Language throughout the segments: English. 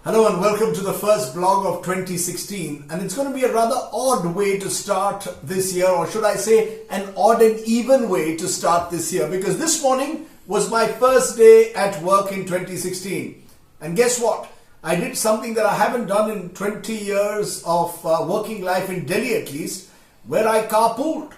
Hello and welcome to the first vlog of 2016, and it's going to be a rather odd way to start this year, or should I say an odd and even way to start this year, because this morning was my first day at work in 2016. And guess what? I did something that I haven't done in 20 years of working life in Delhi at least, where I carpooled.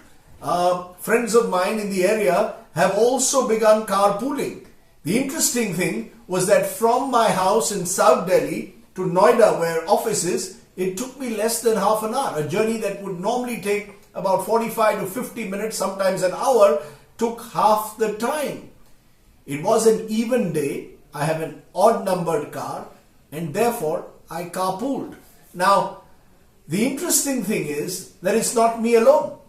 Friends of mine in the area have also begun carpooling. The interesting thing was that from my house in South Delhi to Noida, where office is, it took me less than half an hour. A journey that would normally take about 45 to 50 minutes, sometimes an hour, took half the time. It was an even day. I have an odd numbered car and therefore I carpooled. Now, the interesting thing is that it's not me alone.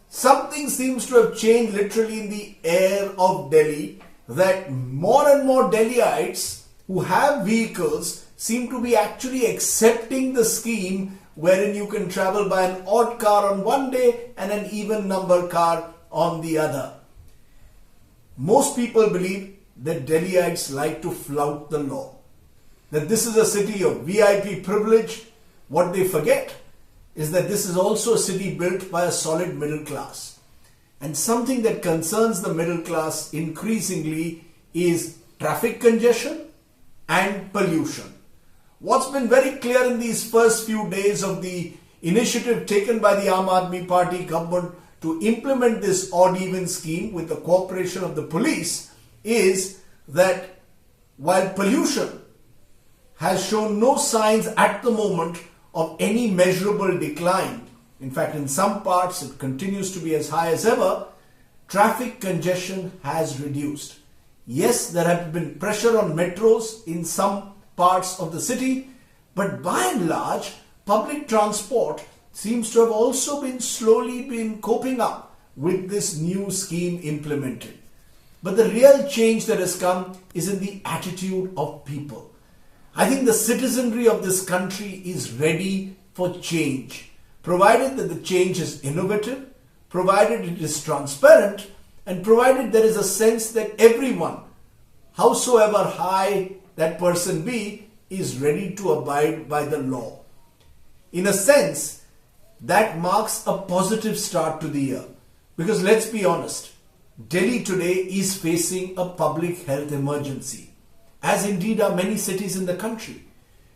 Something seems to have changed literally in the air of Delhi, that more and more Delhiites who have vehicles seem to be actually accepting the scheme wherein you can travel by an odd car on one day and an even number car on the other. Most people believe that Delhiites like to flout the law, that this is a city of VIP privilege. What they forget is that this is also a city built by a solid middle class. And something that concerns the middle class increasingly is traffic congestion and pollution. What's been very clear in these first few days of the initiative taken by the Aam Aadmi Party government to implement this odd-even scheme with the cooperation of the police is that while pollution has shown no signs at the moment of any measurable decline, in fact, in some parts it continues to be as high as ever, traffic congestion has reduced. Yes, there have been pressure on metros in some parts of the city, but by and large, public transport seems to have also slowly been coping up with this new scheme implemented. But the real change that has come is in the attitude of people. I think the citizenry of this country is ready for change, provided that the change is innovative, provided it is transparent, and provided there is a sense that everyone, howsoever high that person be, is ready to abide by the law. In a sense, that marks a positive start to the year. Because let's be honest, Delhi today is facing a public health emergency, as indeed are many cities in the country.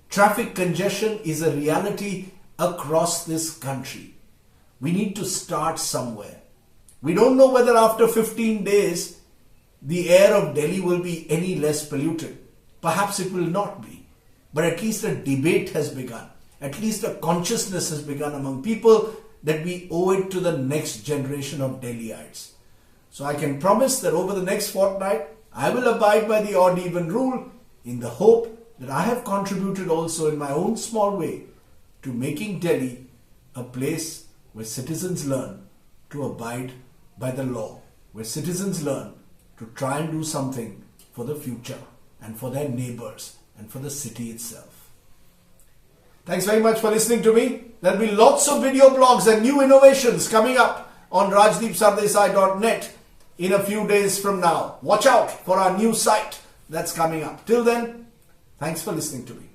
Traffic congestion is a reality across this country. We need to start somewhere. We don't know whether after 15 days the air of Delhi will be any less polluted. Perhaps it will not be. But at least a debate has begun. At least a consciousness has begun among people that we owe it to the next generation of Delhiites. So I can promise that over the next fortnight, I will abide by the odd-even rule in the hope that I have contributed also in my own small way to making Delhi a place where citizens learn to abide by the law, where citizens learn to try and do something for the future and for their neighbors and for the city itself. Thanks very much for listening to me. There'll be lots of video blogs and new innovations coming up on rajdeepsardesai.net in a few days from now. Watch out for our new site that's coming up. Till then, thanks for listening to me.